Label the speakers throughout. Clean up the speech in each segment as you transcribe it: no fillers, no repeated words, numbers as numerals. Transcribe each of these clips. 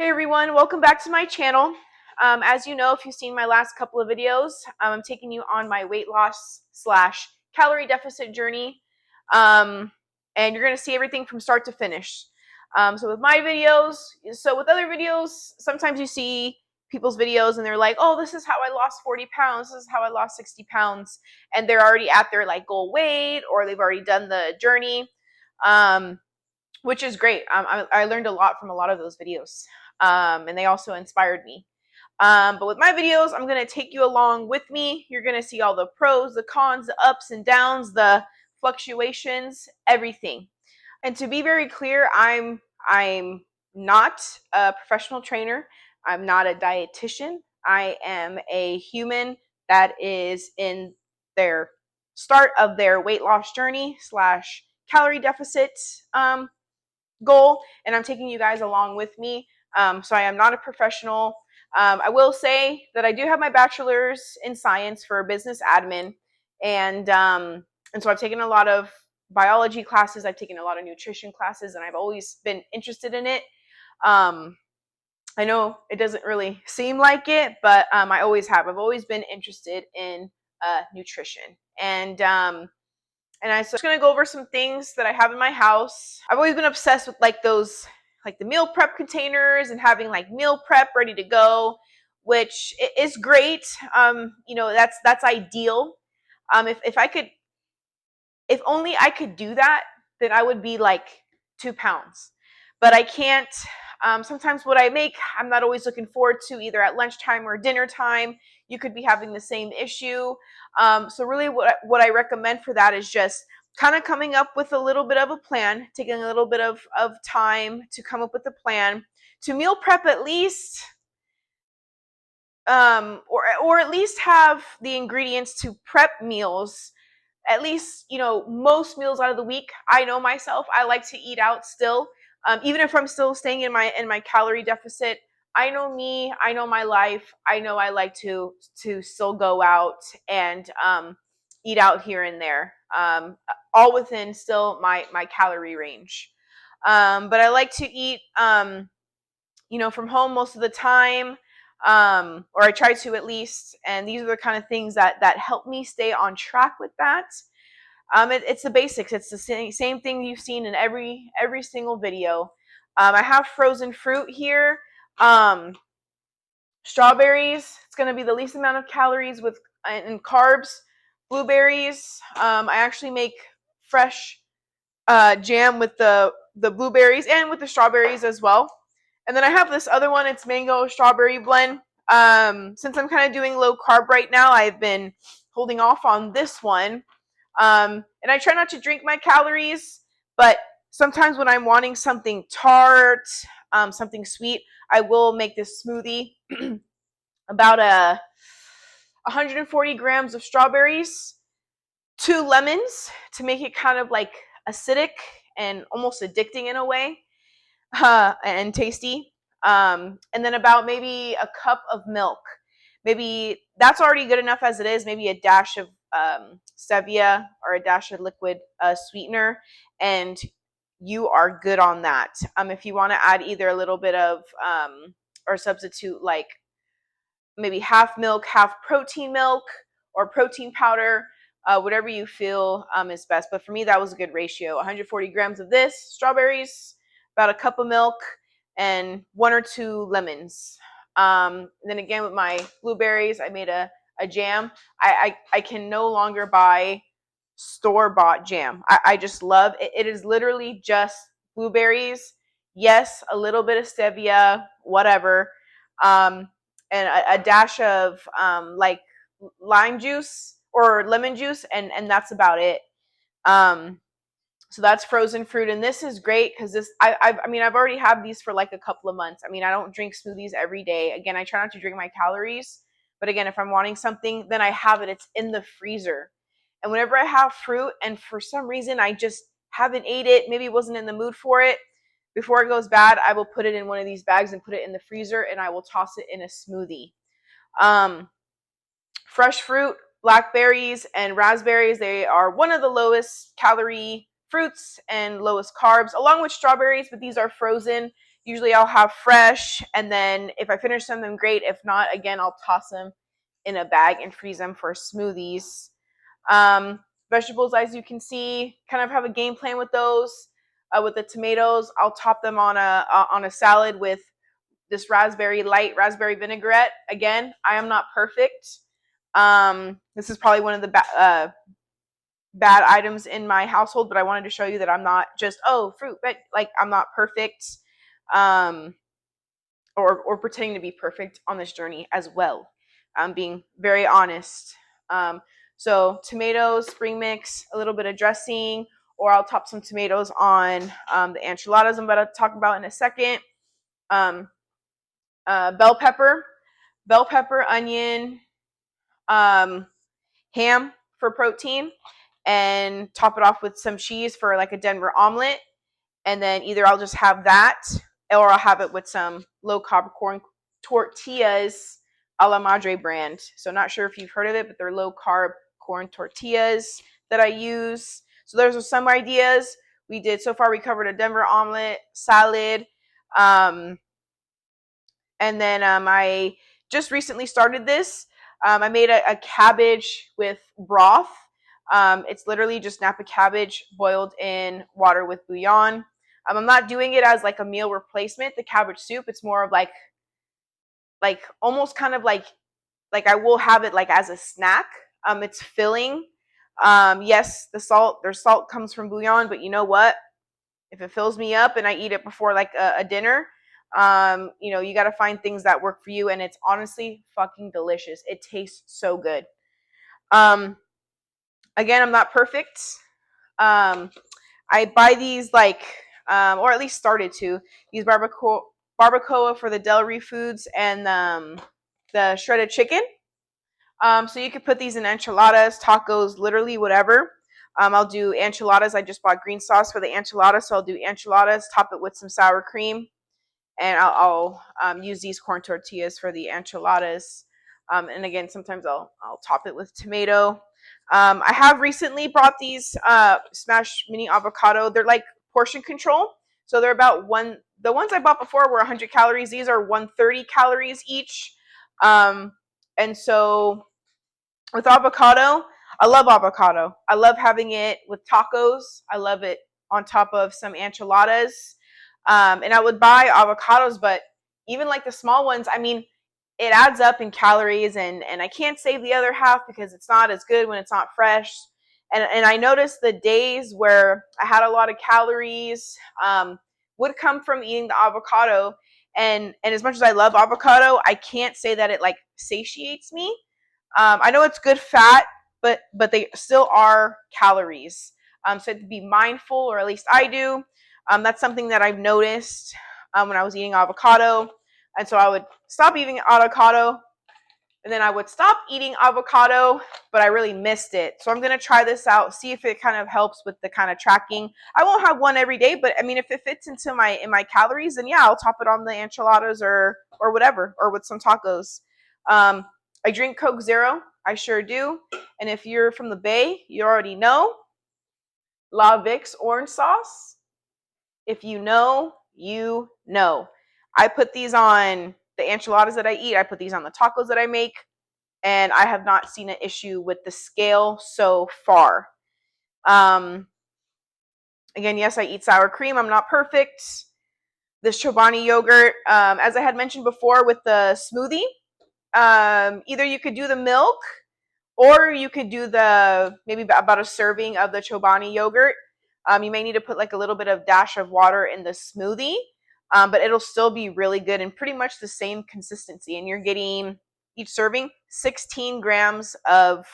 Speaker 1: Hey everyone, welcome back to my channel. As you know, if you've seen my last couple of videos, I'm taking you on my weight loss / calorie deficit journey. And you're going to see everything from start to finish. So with my videos, with other videos, sometimes you see people's videos and they're like, oh, this is how I lost 40 pounds. This is how I lost 60 pounds. And they're already at their goal weight, or they've already done the journey. Which is great. I learned a lot from a lot of those videos, and they also inspired me. But with my videos, I'm going to take you along with me. You're going to see all the pros, the cons, the ups and downs, the fluctuations, everything. And to be very clear, I'm not a professional trainer. I'm not a dietitian. I am a human that is in their start of their weight loss journey / calorie deficit goal, and I'm taking you guys along with me. So I am not a professional. I will say that I do have my bachelor's in science for business admin, and so I've taken a lot of biology classes. I've taken a lot of nutrition classes, and I've always been interested in it. I know it doesn't really seem like it, but I always have. I've always been interested in nutrition, and I'm just going to go over some things that I have in my house. I've always been obsessed with those, the meal prep containers and having meal prep ready to go, which is great. That's ideal. If only I could do that, then I would be 2 pounds. But I can't. Sometimes what I make, I'm not always looking forward to, either at lunchtime or dinner time. You could be having the same issue. So really what I recommend for that is just kind of coming up with a little bit of a plan, taking a little bit of time to come up with a plan to meal prep at least, or at least have the ingredients to prep meals. At least, most meals out of the week. I know myself, I like to eat out still. Even if I'm still staying in my calorie deficit, I know me, I know my life. I know I like to still go out and eat out here and there, all within still my calorie range. But I like to eat, from home most of the time, or I try to at least. And these are the kind of things that help me stay on track with that. It's the basics. It's the same thing you've seen in every single video. I have frozen fruit here. Strawberries. It's going to be the least amount of calories and carbs. Blueberries. I actually make fresh jam with the blueberries and with the strawberries as well. And then I have this other one. It's mango strawberry blend. Since I'm kind of doing low carb right now, I've been holding off on this one. And I try not to drink my calories, but sometimes when I'm wanting something tart, something sweet, I will make this smoothie. About 140 grams of strawberries, 2 lemons to make it kind of acidic and almost addicting in a way, and tasty. And then about maybe a cup of milk. Maybe that's already good enough as it is. Maybe a dash of stevia or a dash of liquid sweetener, and you are good on that. If you want to add either a little bit of or substitute maybe half milk, half protein milk, or protein powder, whatever you feel is best. But for me, that was a good ratio. 140 grams of this, strawberries, about a cup of milk, and 1 or 2 lemons. Then again, with my blueberries, I made a jam. I can no longer buy store-bought jam. I just love it. It is literally just blueberries. Yes, a little bit of stevia, whatever. And a dash of lime juice or lemon juice, and that's about it. So that's frozen fruit, and this is great because I've already had these for a couple of months. I don't drink smoothies every day. Again, I try not to drink my calories, but again, if I'm wanting something, then I have it. It's in the freezer. And whenever I have fruit and for some reason I just haven't ate it, maybe wasn't in the mood for it, before it goes bad, I will put it in one of these bags and put it in the freezer, and I will toss it in a smoothie. Fresh fruit, blackberries and raspberries, they are one of the lowest calorie fruits and lowest carbs, along with strawberries, but these are frozen. Usually I'll have fresh, and then if I finish them, then great. If not, again, I'll toss them in a bag and freeze them for smoothies. Vegetables, as you can see, kind of have a game plan with those. With the tomatoes, I'll top them on a salad with this light raspberry vinaigrette. Again, I am not perfect. This is probably one of the bad items in my household, but I wanted to show you that I'm not just, oh, fruit, but like I'm not perfect, or pretending to be perfect on this journey as well. I'm being very honest. So tomatoes, spring mix, a little bit of dressing, or I'll top some tomatoes on the enchiladas I'm about to talk about in a second. Bell pepper, onion, ham for protein, and top it off with some cheese for like a Denver omelet. And then either I'll just have that, or I'll have it with some low carb corn tortillas, a la Madre brand. So not sure if you've heard of it, but they're low carb corn tortillas that I use. So those are some ideas. So far we covered a Denver omelet, salad, and then I just recently started this. I made a cabbage with broth. It's literally just Napa cabbage boiled in water with bouillon. I'm not doing it as like a meal replacement, the cabbage soup. It's more of like almost kind of like I will have it like as a snack. It's filling. Yes, there's salt comes from bouillon, but you know what? If it fills me up and I eat it before like a dinner, you got to find things that work for you, and it's honestly fucking delicious. It tastes so good. Again, I'm not perfect. I buy these or at least started to use barbacoa for the Del Foods and the shredded chicken. So you could put these in enchiladas, tacos, literally whatever. I'll do enchiladas. I just bought green sauce for the enchiladas, so I'll do enchiladas, top it with some sour cream, and I'll use these corn tortillas for the enchiladas. And again, sometimes I'll top it with tomato. I have recently brought these smashed mini avocado. They're like portion control, so they're about one. The ones I bought before were 100 calories. These are 130 calories each. And so with avocado, I love avocado. I love having it with tacos. I love it on top of some enchiladas. And I would buy avocados, but even like the small ones, I mean, it adds up in calories, and I can't save the other half because it's not as good when it's not fresh. And I noticed the days where I had a lot of calories would come from eating the avocado. And as much as I love avocado, I can't say that it like satiates me. I know it's good fat, but they still are calories. So to be mindful, or at least I do. That's something that I've noticed when I was eating avocado. And so I would stop eating avocado, and then I would stop eating avocado, but I really missed it. So I'm going to try this out, see if it kind of helps with the kind of tracking. I won't have one every day, but I mean, if it fits into my calories, then yeah, I'll top it on the enchiladas or whatever, or with some tacos. I drink Coke Zero. I sure do. And if you're from the Bay, you already know La Vic's orange sauce. If you know, you know. I put these on the enchiladas that I eat. I put these on the tacos that I make. And I have not seen an issue with the scale so far. Again, yes, I eat sour cream. I'm not perfect. This Chobani yogurt, as I had mentioned before with the smoothie, either you could do the milk, or you could do maybe about a serving of the Chobani yogurt. You may need to put like a little bit of dash of water in the smoothie, but it'll still be really good and pretty much the same consistency. And you're getting each serving 16 grams of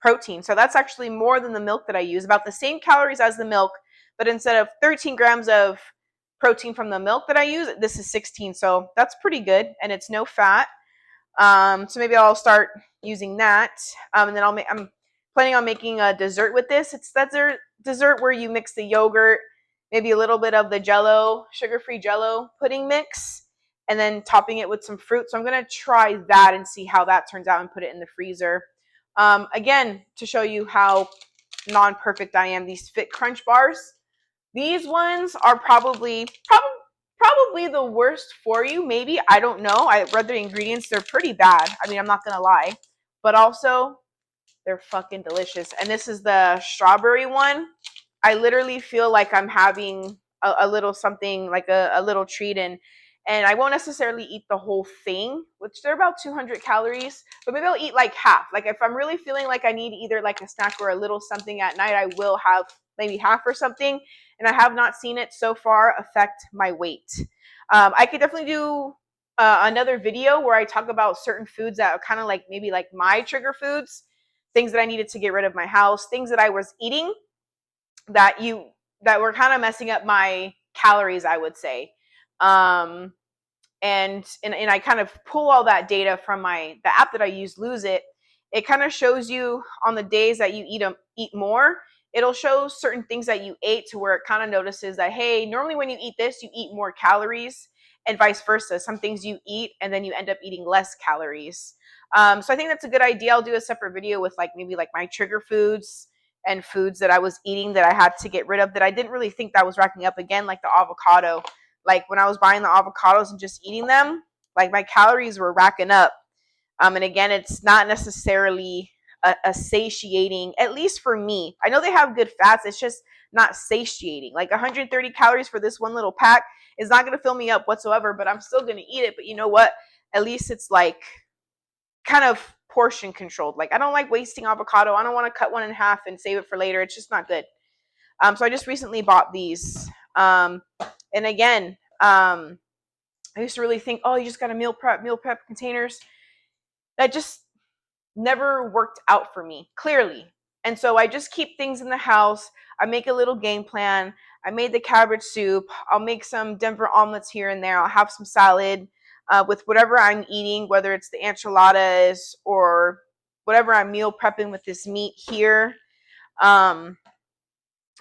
Speaker 1: protein. So that's actually more than the milk that I use, about the same calories as the milk, but instead of 13 grams of protein from the milk that I use, this is 16. So that's pretty good, and it's no fat. So maybe I'll start using that. And then I'm planning on making a dessert with this. It's that dessert where you mix the yogurt, maybe a little bit of the Jello, sugar-free Jello pudding mix, and then topping it with some fruit. So I'm going to try that and see how that turns out and put it in the freezer. Again, to show you how non-perfect I am, these Fit Crunch bars. These ones are probably probably the worst for you. Maybe, I don't know. I read the ingredients. They're pretty bad. I mean, I'm not going to lie. But also, they're fucking delicious. And this is the strawberry one. I literally feel like I'm having a little something, like a little treat, and I won't necessarily eat the whole thing, which they're about 200 calories, but maybe I'll eat like half. Like if I'm really feeling like I need either like a snack or a little something at night, I will have maybe half or something. And I have not seen it so far affect my weight. I could definitely do another video where I talk about certain foods that are kind of like maybe like my trigger foods, things that I needed to get rid of my house, things that I was eating that were kind of messing up my calories, I would say. Um, and I kind of pull all that data from the app that I use, Lose It. It kind of shows you on the days that you eat more. It'll show certain things that you ate to where it kind of notices that, hey, normally when you eat this, you eat more calories, and vice versa. Some things you eat and then you end up eating less calories. So I think that's a good idea. I'll do a separate video with like maybe like my trigger foods and foods that I was eating that I had to get rid of that I didn't really think that was racking up, again, like the avocado. Like when I was buying the avocados and just eating them, like my calories were racking up. And again, it's not necessarily a satiating, at least for me. I know they have good fats. It's just not satiating. Like 130 calories for this one little pack is not going to fill me up whatsoever, but I'm still going to eat it. But you know what? At least it's like kind of portion controlled. Like I don't like wasting avocado. I don't want to cut one in half and save it for later. It's just not good. So I just recently bought these. And again, I used to really think, oh, you just got to meal prep containers. That just never worked out for me, clearly. And so I just keep things in the house. I make a little game plan. I made the cabbage soup. I'll make some Denver omelets here and there. I'll have some salad with whatever I'm eating, whether it's the enchiladas or whatever I'm meal prepping with this meat here.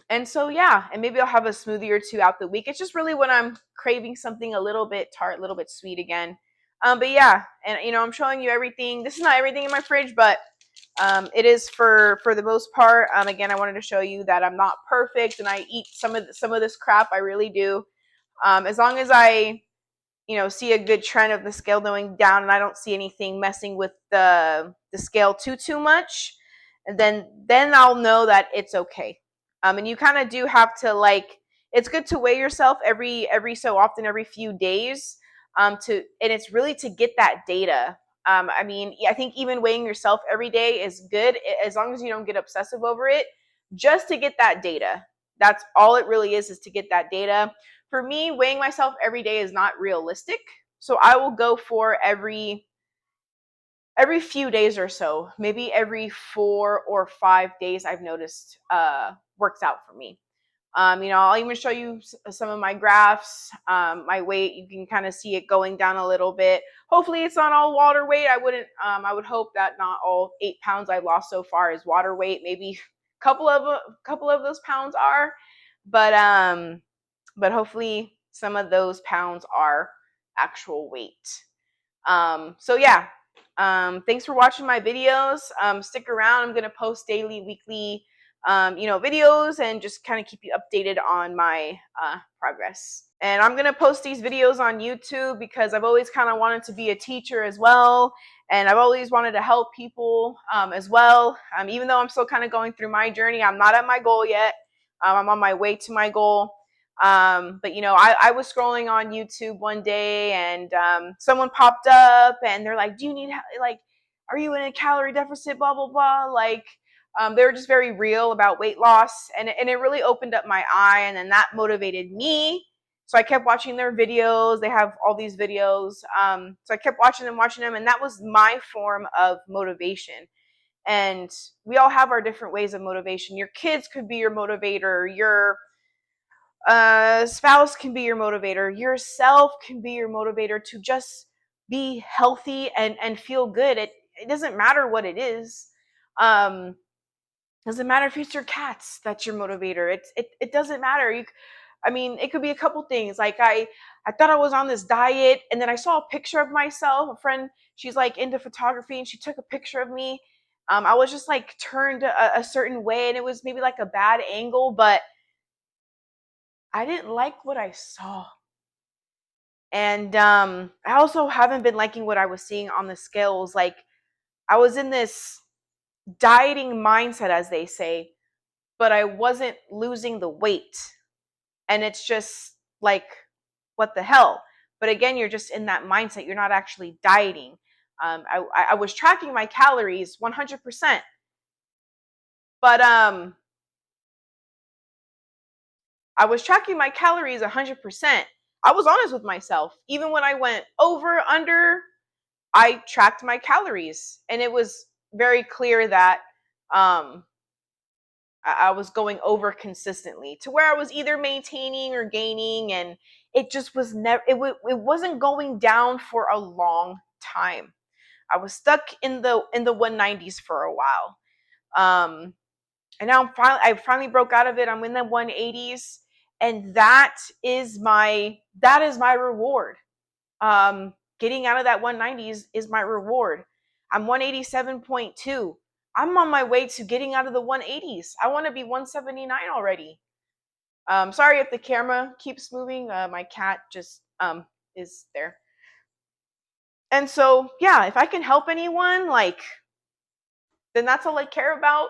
Speaker 1: And so, yeah, and maybe I'll have a smoothie or two out the week. It's just really when I'm craving something a little bit tart, a little bit sweet again. But yeah, and I'm showing you everything. This is not everything in my fridge, but it is for the most part. Again, I wanted to show you that I'm not perfect, and I eat some of this crap. I really do. As long as I see a good trend of the scale going down, and I don't see anything messing with the scale too much, and then I'll know that it's okay. And you kind of do have to, like, it's good to weigh yourself every so often, every few days, and it's really to get that data. I mean, I think even weighing yourself every day is good, as long as you don't get obsessive over it, just to get that data. That's all it really is to get that data. For me, weighing myself every day is not realistic. So I will go for every few days or so, maybe every 4 or 5 days. I've noticed works out for me. I'll even show you some of my graphs, my weight. You can kind of see it going down a little bit. Hopefully it's not all water weight. I would hope that not all 8 pounds I've lost so far is water weight. Maybe a couple of those pounds are, but hopefully some of those pounds are actual weight. So yeah, thanks for watching my videos. Stick around. I'm going to post daily, weekly, videos, and just kind of keep you updated on my progress. And I'm going to post these videos on YouTube because I've always kind of wanted to be a teacher as well. And I've always wanted to help people as well. Even though I'm still kind of going through my journey, I'm not at my goal yet. I'm on my way to my goal. But I was scrolling on YouTube one day, and someone popped up and they're like, do you need, like, are you in a calorie deficit, blah blah blah. Like, they were just very real about weight loss, and it really opened up my eye, and then that motivated me. So I kept watching their videos. They have all these videos, so I kept watching them, and that was my form of motivation. And we all have our different ways of motivation. Your kids could be your motivator, your spouse can be your motivator, yourself can be your motivator to just be healthy and feel good. It doesn't matter what it is. Doesn't matter if it's your cats that's your motivator. It doesn't matter. It could be a couple things. Like I thought I was on this diet, and then I saw a picture of myself. A friend, she's like into photography, and she took a picture of me. I was just like turned a certain way, and it was maybe like a bad angle, but I didn't like what I saw. And I also haven't been liking what I was seeing on the scales. Like, I was in this dieting mindset, as they say, but I wasn't losing the weight. And it's just like, what the hell? But again, you're just in that mindset. You're not actually dieting. I was tracking my calories 100%, but I was tracking my calories 100%. I was honest with myself. Even when I went over, under, I tracked my calories, and it was very clear that um, I was going over consistently to where I was either maintaining or gaining, and it just was never. It wasn't going down for a long time. I was stuck in the 190s for a while, and now I finally broke out of it. I'm in the 180s, and that is my reward. Getting out of that 190s is my reward. I'm 187.2. I'm on my way to getting out of the 180s. I want to be 179 already. Sorry if the camera keeps moving. My cat just is there. And so, yeah, if I can help anyone, like, then that's all I care about.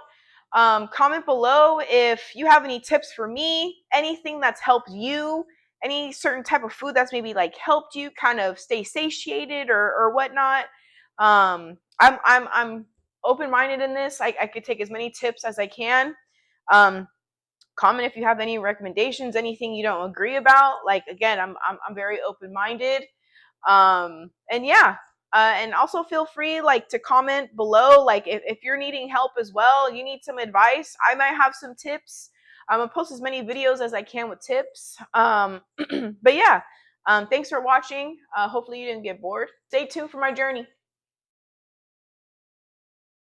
Speaker 1: Comment below if you have any tips for me, anything that's helped you, any certain type of food that's maybe like helped you kind of stay satiated or whatnot. I'm open-minded in this. I could take as many tips as I can. Comment if you have any recommendations, anything you don't agree about. Like, again, I'm very open-minded. And yeah, and also feel free, like, to comment below, like, if you're needing help as well, you need some advice, I might have some tips. I'm gonna post as many videos as I can with tips. But yeah, thanks for watching. Hopefully you didn't get bored. Stay tuned for my journey.